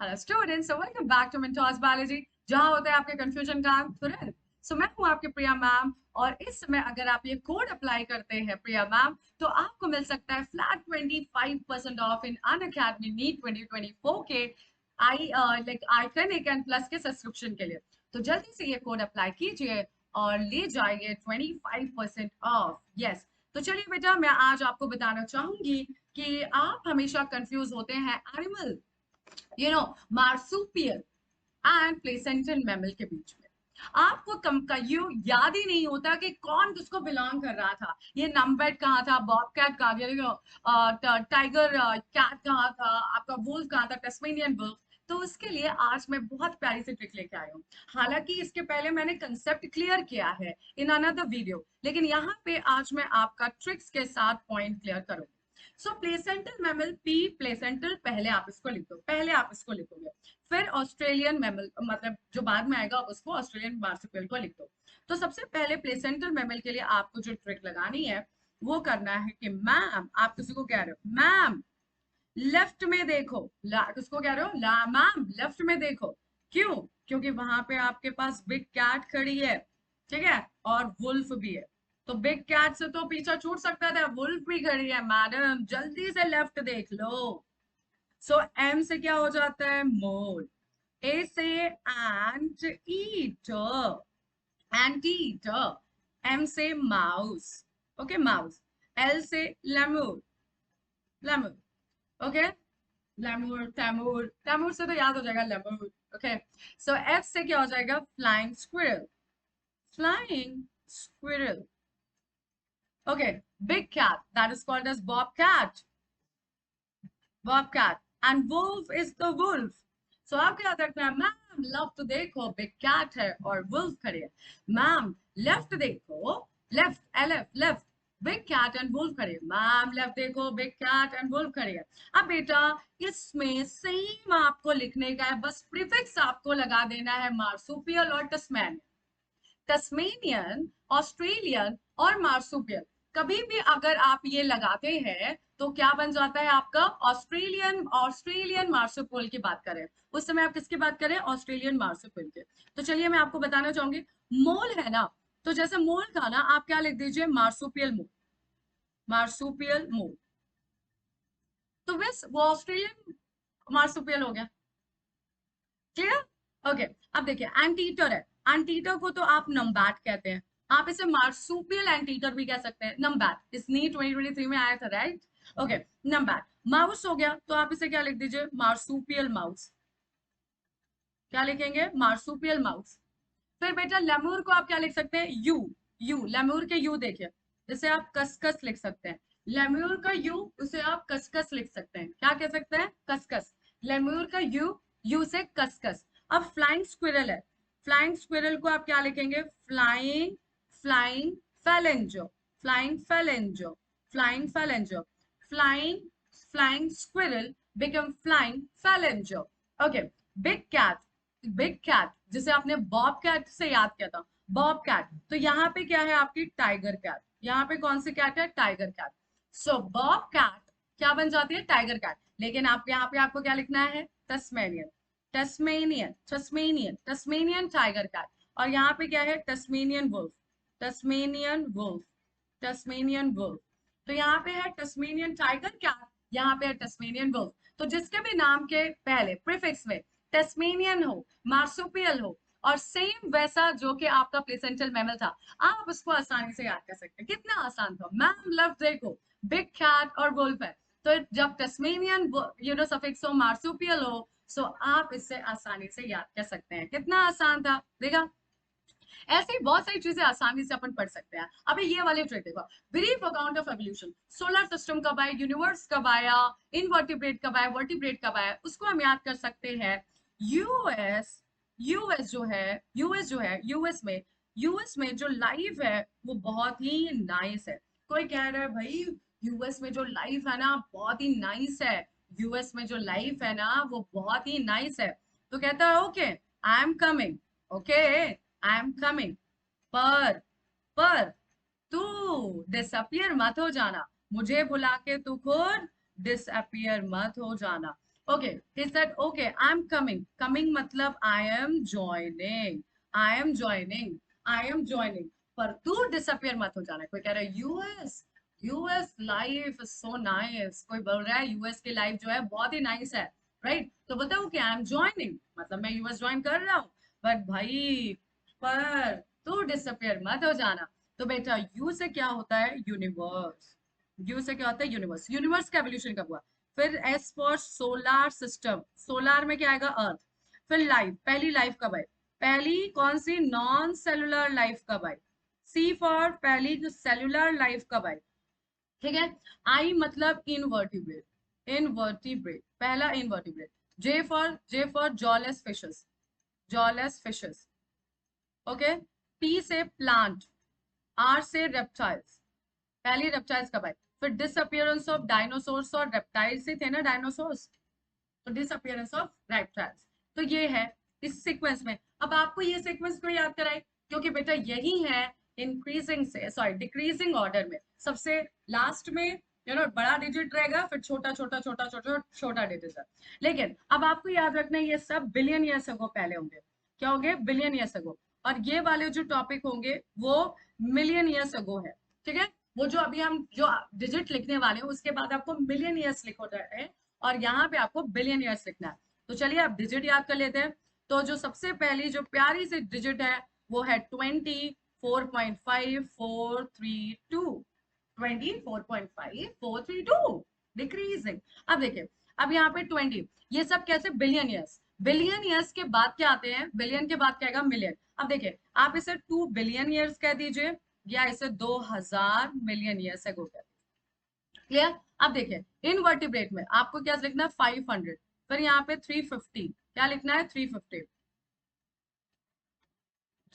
Hello students, so welcome back to Mentors Biology, जहां होता है आपके कंफ्यूजन का तुरंत। सो मैं हूं आपकी प्रिया मैम, और इस समय अगर आप ये कोड अप्लाई करते हैं प्रिया मैम, तो आपको मिल सकता है flat 25% off in Unacademy NEET 2024 के I like iconic and plus के सब्सक्रिप्शन के लिए। तो जल्दी से ये कोड अप्लाई कीजिए और ले जाइए 25% ऑफ। यस, तो चलिए बेटा, मैं आज आपको बताना चाहूंगी कि आप हमेशा कंफ्यूज होते हैं animal, marsupial and placental mammal के बीच में। आपको कम का यू याद ही नहीं होता कि कौन किसको बिलोंग कर रहा था। ये नम्बेट कहाँ था, बॉब कैट कहाँ गया, टाइगर कैट कहाँ था, आपका वुल्फ कहाँ था, टेस्मेनियन वुल्फ। तो उसके लिए आज मैं बहुत प्यारी सी ट्रिक लेके आई हूँ। हालांकि इसके पहले मैंने कंसेप्ट क्लियर किया है इन अनदर वीडियो, लेकिन यहाँ पे आज मैं आपका ट्रिक्स के साथ पॉइंट क्लियर करूंगी। सो प्लेसेंटल मैमल, पी प्लेसेंटल पहले आप इसको लिख दो, पहले आप इसको लिखोगे। फिर ऑस्ट्रेलियन मैमल, मतलब जो बाद में आएगा उसको ऑस्ट्रेलियन मार्supial को लिख दो। तो सबसे पहले प्लेसेंटल मैमल के लिए आपको जो ट्रिक लगानी है वो करना है कि मैम, आप किसी को कह रहे हो मैम लेफ्ट में देखो, किसको कह रहे हो, ला मैम लेफ्ट में देखो। क्यों? क्योंकि वहां पे आपके पास बिग कैट खड़ी है, ठीक है, और वुल्फ भी है। तो बिग कैट से तो पीछा छूट सकता था, वुल्फ भी खड़ी है, मैडम जल्दी से लेफ्ट देख लो। सो एम से क्या हो जाता है, मोल। ए से ant eater, ant eater. M से माउस, ओके माउस। एल से lemur, lemur, okay. Lemur, Taimur, Taimur से तो याद हो जाएगा लेमूर, ओके। सो एफ से क्या हो जाएगा, flying squirrel, flying squirrel, okay. Big cat, that is called as bobcat, bobcat, and wolf is the wolf. So आप क्या करते हैं, मैम लेफ्ट देखो बिग कैट है और वुल्फ खड़ी है। मैम लेफ्ट देखो, left LF left, big cat and wolf खड़ी है। मैम लेफ्ट देखो, बिग कैट एंड वुल्फ खड़ी है। अब बेटा इसमें सेम आपको लिखने का है, बस प्रीफिक्स आपको लगा देना है मार्सुपियल और टस्मैनियन। टस्मेनियन, ऑस्ट्रेलियन और मार्सुपियल, कभी भी अगर आप ये लगाते हैं तो क्या बन जाता है आपका, ऑस्ट्रेलियन, ऑस्ट्रेलियन मार्सुपियल की बात करें उस समय आप किसकी बात करें, ऑस्ट्रेलियन मार्सुपियल के। तो चलिए मैं आपको बताना चाहूंगी, मोल है ना, तो जैसे मोल था ना, आप क्या लिख दीजिए, मार्सुपियल मोल, मार्सुपियल मोल। तो बस वो ऑस्ट्रेलियन मार्सुपियल हो गया। क्लियर? ओके। अब देखिए एंटीटर है, एंटीटर को तो आप नम्बैट कहते हैं, आप इसे मार्सुपियल एंटीटर भी कह सकते हैं। नम्बैट इस नीट 2023 में आया था, राइट? ओके, नम्बैट। माउस हो गया, तो आप इसे क्या लिख दीजिए, मार्सुपियल माउस। क्या लिखेंगे, मार्सुपियल माउस। फिर बेटा लेमूर को आप क्या लिख सकते हैं, यू, यू, लेमूर के यू देखिए, जैसे आप कसकस लिख सकते हैं। लेमूर का यू, उसे आप कसकस लिख सकते हैं, क्या कह सकते हैं, कसकस। लेमूर का यू, यू से कसकस। अब फ्लाइंग स्क्विरल है, फ्लाइंग स्क्विरल को आप क्या लिखेंगे, flying, flying phalanger, flying phalanger, flying phalanger. Flying, flying squirrel become flying phalanger. Okay. Big cat, big cat जिसे आपने बॉब कैट से याद किया था, बॉब कैट, तो यहाँ पे क्या है आपकी, टाइगर कैट। यहाँ पे कौन सी कैट है, टाइगर कैट। सो बॉब कैट क्या बन जाती है, टाइगर कैट। लेकिन आप यहाँ पे आपको क्या लिखना है, Tasmanian, Tasmanian, Tasmanian, Tasmanian tiger cat. और यहाँ पे क्या है, Tasmanian wolf, Tasmanian wolf, Tasmanian wolf. तो यहाँ पे है टस्मेनियन टाइगर कैट, यहाँ पे है टस्मेनियन वुल्फ। तो जिसके भी नाम के पहले प्रीफिक्स में टेस्मेनियन हो, मार्सुपियल हो, और सेम वैसा जो कि आपका प्लेसेंटल मैमल था, आप उसको आसानी से याद कर सकते हैं। कितना आसान था, मैम लेफ्ट देखो, बिग कैट और वुल्फ है, तो जब टेस्मेनियन सफिक्स हो, मार्सुपियल हो, सो आप इससे आसानी से याद कर सकते हैं। कितना आसान था, देखा? ऐसे ही बहुत सारी चीजें आसानी से अपन पढ़ सकते हैं। अभी ये वाले ट्रिक देखो, brief account of evolution, solar system कब आया, यूनिवर्स कब आया, इनवर्टिब्रेट कब आया, वर्टिब्रेट कब आया, उसको हम याद कर सकते हैं। यूएस, यूएस जो है, यूएस जो है, यूएस में जो लाइफ है वो बहुत ही नाइस है। कोई कह रहा है भाई यूएस में जो लाइफ है ना बहुत ही नाइस है, यूएस में जो लाइफ है ना वो बहुत ही नाइस है, तो कहता है okay I am coming, okay I am coming, पर पर तू डिसअपियर मत हो जाना, मुझे बुला के तू खुद डिसअपियर मत हो जाना। Okay, he said okay I'm coming मतलब I am joining, पर तू डिसअपियर मत हो जाना। कोई कह रहा है US life is so nice, कोई बोल रहा है यूएस की लाइफ जो है बहुत ही नाइस है, राइट? तो बताओ कि आई एम ज्वाइनिंग मतलब मैं यूएस ज्वाइन कर रहा हूँ, बट भाई पर तू डिसअपियर मत हो जाना। तो बेटा यू से क्या होता है? यूनिवर्स। यू से क्या होता है? यूनिवर्स। यूनिवर्स का एवोल्यूशन कब हुआ? फिर S for solar system, solar में क्या आएगा? अर्थ। फिर लाइफ, पहली लाइफ कब आई? पहली कौन सी? नॉन सेलुलर लाइफ कब आई? सी फॉर पहली सेलुलर लाइफ कब आई? ठीक है। आई मतलब इनवर्टिब्रेट, पहला invertebrate. J for jawless fishes, okay. P से प्लांट, आर से रेप्टाइल्स, पहली रेप्टाइल्स कब आई? फिर डिसअपियरेंस ऑफ डायनासोर्स, और रेप्टाइल्स ही थे ना डायनासोर्स, तो डिसअपियरेंस ऑफ रेप्टाइल्स। तो ये है इस सीक्वेंस में। अब आपको ये सीक्वेंस क्यों याद कराए? क्योंकि बेटा यही है इंक्रीजिंग से सॉरी डिक्रीजिंग ऑर्डर में सबसे लास्ट में बड़ा डिजिट रहेगा, फिर छोटा छोटा छोटा छोटा छोटा डिजिट है। लेकिन अब आपको याद रखना है ये सब बिलियन ईयर्स अगो पहले होंगे। क्या होंगे? Billion years ago. और ये वाले जो टॉपिक होंगे वो मिलियन ईयर्स अगो है। ठीक है। वो जो अभी हम जो डिजिट लिखने वाले हैं उसके बाद आपको मिलियन ईयर्स लिखो है, और यहाँ पे आपको बिलियन ईयर्स लिखना है। तो चलिए आप डिजिट याद कर लेते हैं। तो जो सबसे पहली जो प्यारी सी डिजिट है वो है 24.5432, 24.5432 डिक्रीजिंग। अब देखिए, अब यहाँ पे 20, ये सब कैसे? Billion years. बिलियन ईयर्स के बाद क्या आते हैं? बिलियन के बाद क्या आएगा? मिलियन। अब देखिए, आप इसे 2 बिलियन ईयर्स कह दीजिए या इसे 2000 मिलियन ईयर्स एगो कह दीजिए। क्लियर? अब देखिए, इनवर्टिब्रेट में आपको क्या लिखना है? 500। फिर यहाँ पे 350, क्या लिखना है? 350।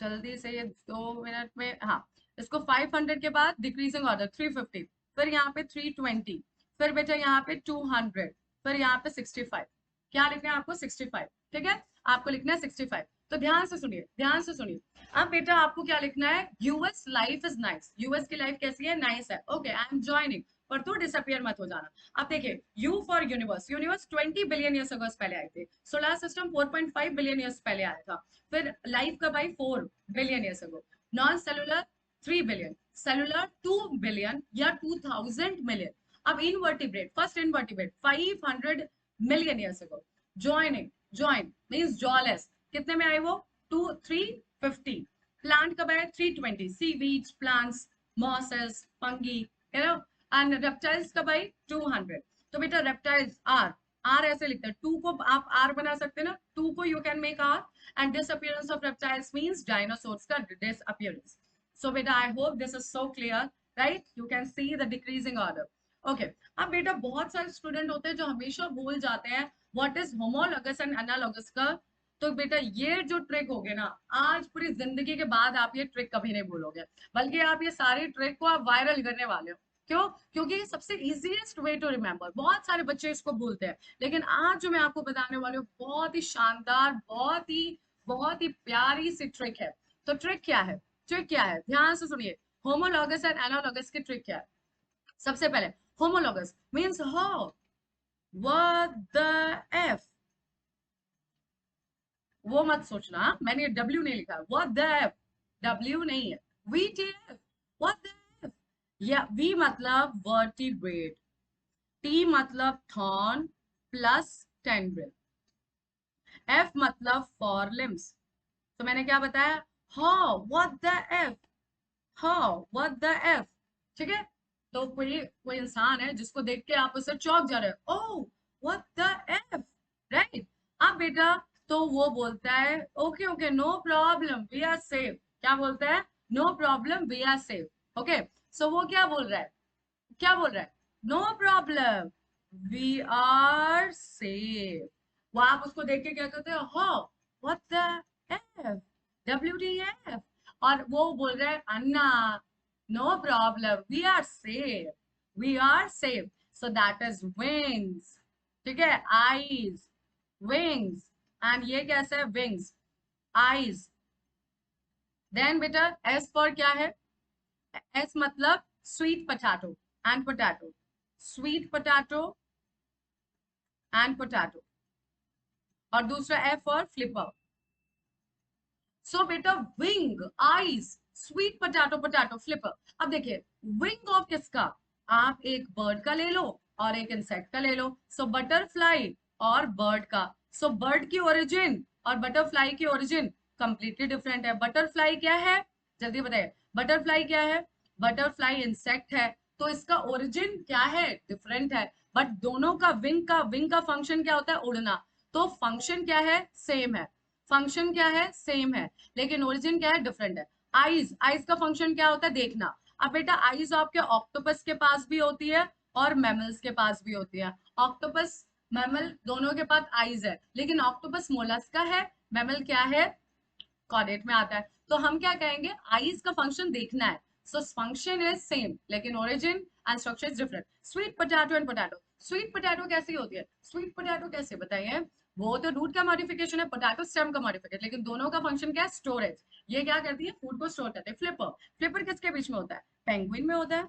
जल्दी से ये 2 मिनट में, हाँ। इसको 500 के बाद डिक्रीजिंग ऑर्डर 350, फिर यहाँ पे 320, फिर बेटा यहाँ पे 200, फिर यहाँ पे 65। क्या लिखना है आपको? 65। ठीक है, आपको लिखना है 65। तो ध्यान से सुनिए, ध्यान से सुनिए। अब बेटा आपको क्या लिखना है? US life is nice, US की लाइफ कैसी है? नाइस है। ओके, आई एम ज्वाइनिंग, पर तू डिसअपियर मत हो जाना। अब देखिए, you for universe, universe 20 billion years ago पहले आए थे। सोलर सिस्टम 4.5 बिलियन ईयर्स पहले आया था। फिर लाइफ कब आई? 4 billion years ago. Non cellular 3 billion, cellular 2 billion या 2000 मिलियन। अब invertebrate, first invertebrate 500 million years ago. Join means jawless, कितने में आए वो? 350। प्लांट कब आए? 320, seaweeds, plants, mosses, fungi, and reptiles कब आई? 200। तो बेटा रेप्टाइल्स आर, आर ऐसे लिखते हैं, टू को आप आर बना सकते हैं ना, टू को you can make our. and disappearance of reptiles means dinosaurs ka disappearance. So beta I hope this is so clear, right? You can see the decreasing order. Okay, अब बेटा बहुत सारे स्टूडेंट होते हैं जो हमेशा भूल जाते हैं what is homologous and analogous का। तो बेटा ये जो ट्रिक होगे ना, आज पूरी जिंदगी के बाद आप ये ट्रिक कभी नहीं भूलोगे, बल्कि आप ये सारी ट्रिक को आप वायरल करने वाले हो। क्यों? क्योंकि ये सबसे इजीएस्ट वे टू रिमेम्बर। बहुत सारे बच्चे इसको भूलते हैं, लेकिन आज जो मैं आपको बताने वाली हूँ बहुत ही शानदार, बहुत ही प्यारी सी ट्रिक है। तो ट्रिक क्या है? ट्रिक क्या है? ध्यान से सुनिए। होमोलॉगस एंड एनालॉगस की ट्रिक क्या है? सबसे पहले homologous means how, what the F, वो मत सोचना, मैंने डब्ल्यू नहीं लिखा, व्हाट द एफ, डब्ल्यू नहीं है, वीटीएफ, व्हाट द एफ। या वी मतलब वर्टिब्रेट, टी मतलब थॉर्न प्लस टेंड्रिल, एफ मतलब फॉर लिम्स। तो मैंने क्या बताया? How what the F, how what the F. ठीक है। तो कोई कोई इंसान है जिसको देख के आप उसे चौंक जा रहे हो, oh what the F, right? अब बेटा तो वो बोलता है okay okay no problem we are safe. क्या बोलता है? No problem we are safe. Okay, so वो क्या बोल रहा है? क्या बोल रहा है? No problem we are safe. वो आप उसको देख के क्या कहते हो? How what the F, WTF। और वो बोल रहा है अन्ना no problem we are safe, we are safe. So that is wings. ठीक है, आईज, विंग्स, एंड ये कैसे है? Wings, eyes. देन बेटा एस फॉर क्या है? एस मतलब sweet potato and potato, sweet potato and potato. और दूसरा F फॉर फ्लिपर। सो बेटा wing, eyes, sweet potato, potato, flipper. अब देखिए विंग ऑफ किसका, आप एक बर्ड का ले लो और एक इंसेक्ट का ले लो। सो बटरफ्लाई और बर्ड का। सो बर्ड की ओरिजिन और बटरफ्लाई की ओरिजिन कंप्लीटली डिफरेंट है। बटरफ्लाई क्या है, जल्दी बताइए, बटरफ्लाई क्या है, बटरफ्लाई इंसेक्ट है, तो इसका ओरिजिन क्या है, डिफरेंट है। बट दोनों का विंग का फंक्शन क्या होता है, उड़ना, तो फंक्शन क्या है, सेम है, फंक्शन क्या है, सेम है, लेकिन ओरिजिन क्या है, डिफरेंट है। आईज, आईज का फंक्शन क्या होता है, देखना। अब बेटा आईज आपके ऑक्टोपस के पास भी होती है और मैमल्स के पास भी होती है। ऑक्टोपस मैमल दोनों के पास आईज है, लेकिन ऑक्टोपस मोलस्का है, मैमल क्या है, कॉर्डेट में आता है। तो हम क्या कहेंगे, आईज का फंक्शन देखना है। सो फंक्शन इज सेम लेकिन origin and structure is different. Sweet potato and potato, sweet potato कैसी होती है, स्वीट पोटैटो कैसे बताइए, वो तो रूट का मॉडिफिकेशन है, पोटैटो स्टेम का मॉडिफिकेशन, लेकिन दोनों का फंक्शन क्या है, स्टोरेज। ये क्या करती है, फूड को स्टोर करते हैं। फ्लिपर, फ्लिपर किसके बीच में होता है, पेंगुइन में होता है,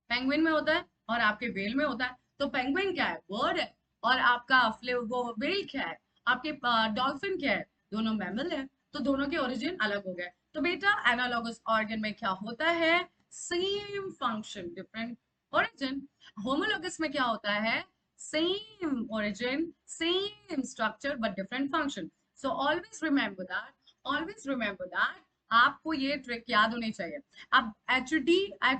पेंगुइन में होता है और आपके वेल में होता है। तो पेंगुइन क्या है, बर्ड है, और आपका वो वेल क्या है, आपके डॉल्फिन क्या है, दोनों मैमल है, तो दोनों के ओरिजिन अलग हो गए। तो बेटा एनालॉगस ऑर्गन में क्या होता है, same function different origin. Homologous में क्या होता है, same origin same structure but different function. So always remember that, always remember that, आपको ये ट्रिक याद होनी चाहिए। अब एच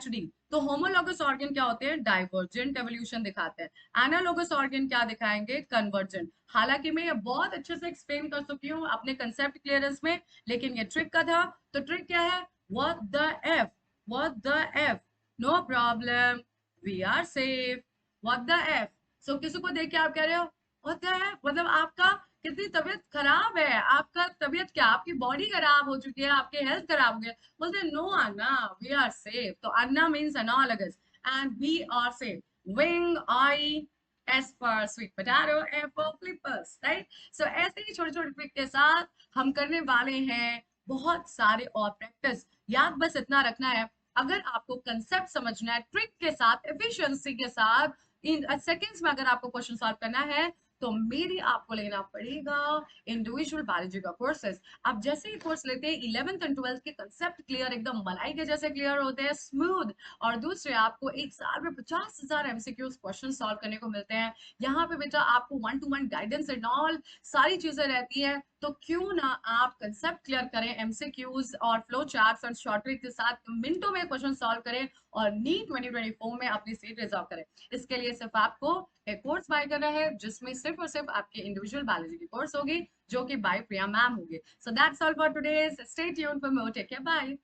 डी तो होमोलॉगस ऑर्गन क्या होते हैं, डाइवर्जेंट एवोल्यूशन दिखाते हैं। एनालॉगस ऑर्गन क्या दिखाएंगे, कन्वर्जेंट। हालांकि मैं ये बहुत अच्छे से एक्सप्लेन कर चुकी हूँ अपने कंसेप्ट क्लियरेंस में, लेकिन ये ट्रिक का था। तो ट्रिक क्या है, what the F, what the F, no problem, we are safe, what the F. So किसी को देख के आप कह रहे हो व्हाट द एफ, मतलब आपका कितनी तबीयत खराब है, आपका तबीयत क्या, आपकी बॉडी खराब हो चुकी है, आपकी हेल्थ खराब हो गई है। बोलते हैं नो अन्ना, वी आर सेफ। तो अन्ना means analogous and we are safe. Wing, I, S for sweet potato, F for flippers, right. So ऐसे ही छोटे छोटे ट्रिक के साथ हम करने वाले हैं बहुत सारे और प्रैक्टिस। याद बस इतना रखना है, अगर आपको कंसेप्ट समझना है ट्रिक के साथ, एफिशिएंसी के साथ, इन सेकेंड्स में अगर आपको क्वेश्चन सॉल्व करना है, तो मेरी आपको लेना पड़ेगा इंडिविजुअल बायोलॉजी का कोर्सेज। आप जैसे ही कोर्स लेते हैं 11th एंड 12th के कंसेप्ट क्लियर, एकदम मलाई के जैसे क्लियर होते हैं, स्मूथ। और दूसरे आपको एक साल में 50,000 एमसीक्यूज क्वेश्चन सॉल्व करने को मिलते हैं। यहाँ पे बेटा आपको 1-to-1 गाइडेंस एंड ऑल सारी चीजें रहती है। तो क्यों ना आप कंसेप्ट क्लियर करें, एमसीक्यूज और फ्लो चार्ट्स और शॉर्ट ट्रिक के साथ मिनटों में क्वेश्चन सॉल्व करें और नीट 2024 में अपनी सीट रिजर्व करें। इसके लिए सिर्फ आपको एक कोर्स बाय करना है जिसमें सिर्फ और सिर्फ आपके इंडिविजुअल बायोलॉजी की कोर्स होगी, जो कि बाय प्रिया मैम होगी। So that's all for today, stay tuned for more, take care, bye.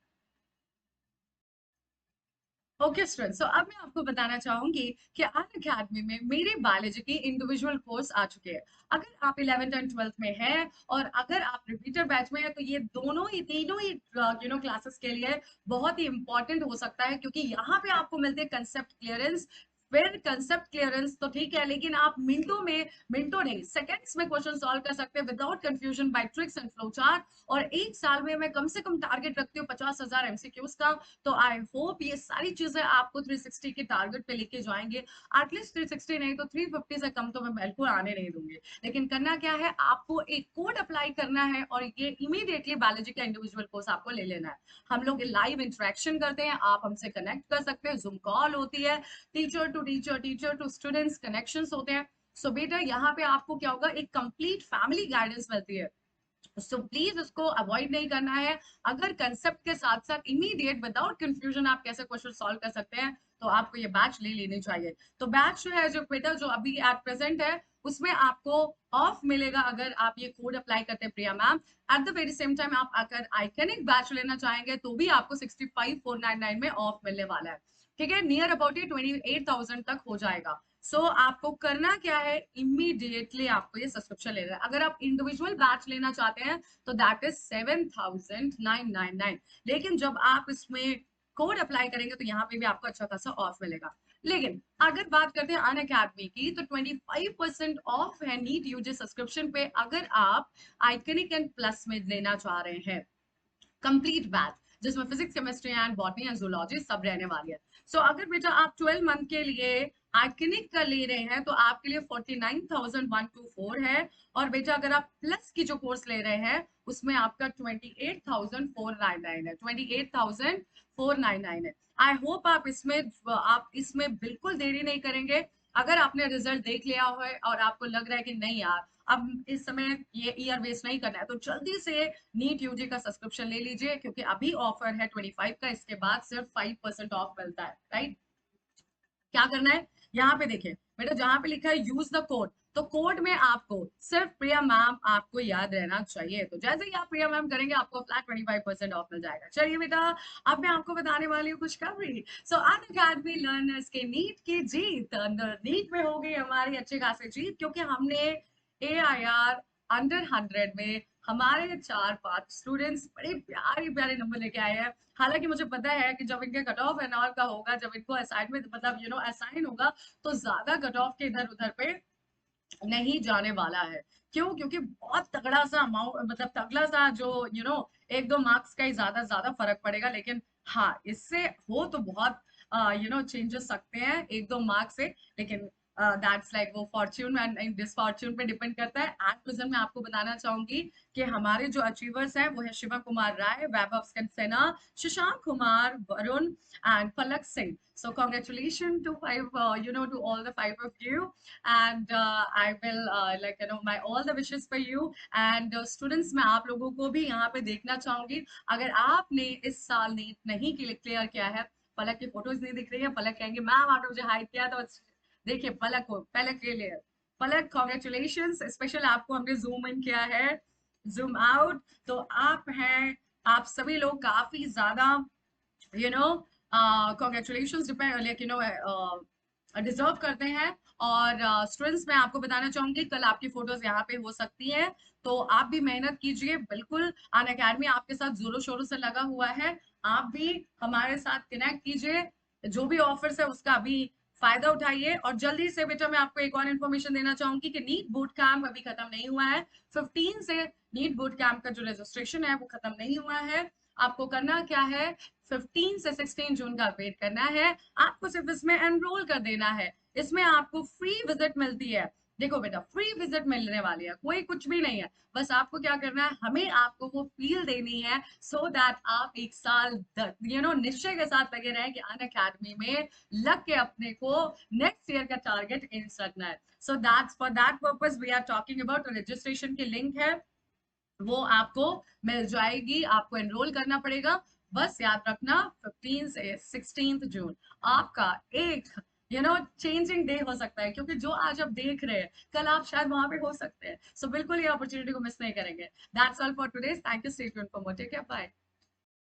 Okay student, so अब मैं आपको बताना चाहूंगी कि अन अकेडमी में मेरे बायोलॉजी की इंडिविजुअल कोर्स आ चुके हैं। अगर आप 11th एंड 12th में हैं और अगर आप रिपीटर बैच में हैं, तो ये दोनों ही तीनों ही क्लासेस के लिए बहुत ही इंपॉर्टेंट हो सकता है, क्योंकि यहाँ पे आपको मिलते हैं कंसेप्ट क्लियरेंस। फिर कंसेप्ट क्लियरेंस तो ठीक है, लेकिन आप मिनटों नहीं सेकंड्स में क्वेश्चन सॉल्व कर सकते हैं without confusion by tricks and flow chart. और एक साल में मैं कम से कम टारगेट रखती हूँ 50,000 एमसीक्यूज का। तो आई होप ये सारी चीजें आपको 360 के टारगेट पे लेके जाएंगे। एटलीस्ट 360 नहीं तो 350 से कम तो मैं बिल्कुल आने नहीं दूंगी। लेकिन करना क्या है, आपको एक कोड अप्लाई करना है और ये इमीडिएटली बायोलॉजी का इंडिविजुअल कोर्स आपको ले लेना है। हम लोग लाइव इंटरेक्शन करते हैं, आप हमसे कनेक्ट कर सकते हैं, जूम कॉल होती है, teacher to teacher, teacher to students connections होते हैं। सो बेटा यहाँ पे आपको क्या होगा, एक कंप्लीट फैमिली गाइडेंस मिलती है। सो प्लीज उसको अवॉइड नहीं करना है। अगर कंसेप्ट के साथ साथ इमीडिएट विदाउट कंफ्यूजन आप कैसे क्वेश्चन सॉल्व कर सकते हैं, तो आपको ये बैच ले लेनी चाहिए। तो बैच जो है, जो बेटा जो अभी एट प्रेजेंट है, उसमें आपको ऑफ मिलेगा अगर आप ये कोड अप्लाई करते हैं Priya ma'am. At the very same time आप अगर आइकनिक बैच लेना चाहेंगे तो भी आपको 65,499 में ऑफ मिलने वाला है। ठीक है, नियर अबाउट ये 28,000 तक हो जाएगा। सो आपको करना क्या है, इमीडिएटली आपको ये सब्सक्रिप्शन लेना है। अगर आप इंडिविजुअल बैच लेना चाहते हैं तो दैट इज 7,999। लेकिन जब आप इसमें कोड अप्लाई करेंगे तो यहाँ पे भी आपको अच्छा खासा ऑफ मिलेगा। लेकिन अगर बात करते हैं अन अकेडमी की, तो 25% ऑफ है नीट यूजी सब्सक्रिप्शन पे, अगर आप आइकनिक एंड प्लस में लेना चाह रहे हैं कंप्लीट बैच, जिसमें physics, chemistry and botany and zoology सब रहने वाली है। सो अगर बेटा आप 12 मंथ के लिए आर्केनिक का ले रहे हैं तो आपके लिए 49,124 है। और बेटा अगर आप प्लस की जो कोर्स ले रहे हैं उसमें आपका 28,499 है, 28,499 है। आई होप आप इसमें बिल्कुल देरी नहीं करेंगे। अगर आपने रिजल्ट देख लिया है और आपको लग रहा है कि नहीं यार अब इस समय ये ईयर वेस्ट नहीं करना है, तो जल्दी से नीट यूजी का सब्सक्रिप्शन ले लीजिए, क्योंकि अभी ऑफर है 25 का, इसके बाद सिर्फ 5% ऑफ मिलता है, राइट। क्या करना है, यहाँ पे देखिए बेटा, जहाँ पे लिखा है यूज द कोड, तो कोड में आपको सिर्फ प्रिया मैम आपको याद रहना चाहिए। तो जैसे ही आप प्रिया मैम करेंगे आपको फ्लैट 25% ऑफ मिल जाएगा। चलिए बेटा, अब मैं आपको बताने वाली हूँ खुशखबरी। सो अनअकैडमी लर्नर्स के नीट की जीत, अंदर नीट में हो गई हमारी अच्छी खासी जीत, क्योंकि हमने AIR अंडर 100 में हमारे 4-5 स्टूडेंट्स बड़े प्यारे प्यारे नंबर लेके आए हैं। हालांकि मुझे पता है कि जब इनके कट ऑफ एंड ऑल का होगा, जब इनको असाइनमेंट मतलब असाइन होगा, तो ज्यादा कट ऑफ के इधर उधर पे नहीं जाने वाला है। क्यों? क्योंकि बहुत तगड़ा सा अमाउंट, मतलब तगड़ा सा जो 1-2 मार्क्स का ही ज्यादा ज्यादा फर्क पड़ेगा। लेकिन हाँ, इससे हो तो बहुत चेंजेस सकते हैं 1-2 मार्क्स से। लेकिन दैट्स लाइक वो फॉर्च्यून एंड डिसफॉर्च्यून पे डिपेंड करता है। एट प्रेजेंट मैं आपको बताना चाहूंगी कि हमारे जो अचीवर्स हैं वो है शिवा कुमार राय, वैभव Sinha, Shashank Kumar, Varun and Palak Singh. So congratulations to to all the 5 of you, and I will my all the wishes for you and students। मैं आप लोगों को भी यहाँ पे देखना चाहूंगी। अगर आपने इस साल नीट नहीं क्लियर किया है, पलक की फोटोज नहीं दिख रही है, पलक कहेंगे मैम आपने मुझे हाइड किया, तो देखिए पलक को, पलक के लिए पलक कॉन्ग्रेचुलेशन। स्पेशल आपको हमने जूम इन किया है, जूम आउट। तो आप हैं, आप सभी लोग काफी ज्यादा यू नो कॉन्ग्रेचुलेशन डिजर्व करते हैं। और स्टूडेंट्स मैं आपको बताना चाहूंगी, कल आपकी फोटोज यहाँ पे हो सकती है, तो आप भी मेहनत कीजिए बिल्कुल। अनअकैडमी आपके साथ जोरों शोरों से लगा हुआ है, आप भी हमारे साथ कनेक्ट कीजिए, जो भी ऑफर्स है उसका अभी फायदा उठाइए। और जल्दी से बेटा मैं आपको एक और इन्फॉर्मेशन देना चाहूंगी कि नीट बूट कैंप अभी खत्म नहीं हुआ है। 15 से नीट बूट कैंप का जो रजिस्ट्रेशन है वो खत्म नहीं हुआ है। आपको करना क्या है, 15 से 16 जून का वेट करना है। आपको सिर्फ इसमें एनरोल कर देना है। इसमें आपको फ्री विजिट मिलती है। देखो बेटा, फ्री विजिट मिलने वाली है, कोई कुछ भी नहीं है। बस आपको क्या करना है, हमें आपको वो फील देनी है, सो दैट आप एक साल निश्चय के साथ लगे रहें कि अनअकैडमी में लग के अपने को नेक्स्ट ईयर का टारगेट एम्स रखना है। So that's for that purpose we are talking about. Registration की लिंक है, वो आपको मिल जाएगी, आपको एनरोल करना पड़ेगा। बस याद रखना 15 से 16 जून आपका एक चेंजिंग डे हो सकता है, क्योंकि जो आज आप देख रहे हैं कल आप शायद वहां पे हो सकते हैं। सो बिल्कुल ये अपॉर्चुनिटी को मिस नहीं करेंगे। That's all for today. Thank you, stay tuned for more. Take care, bye.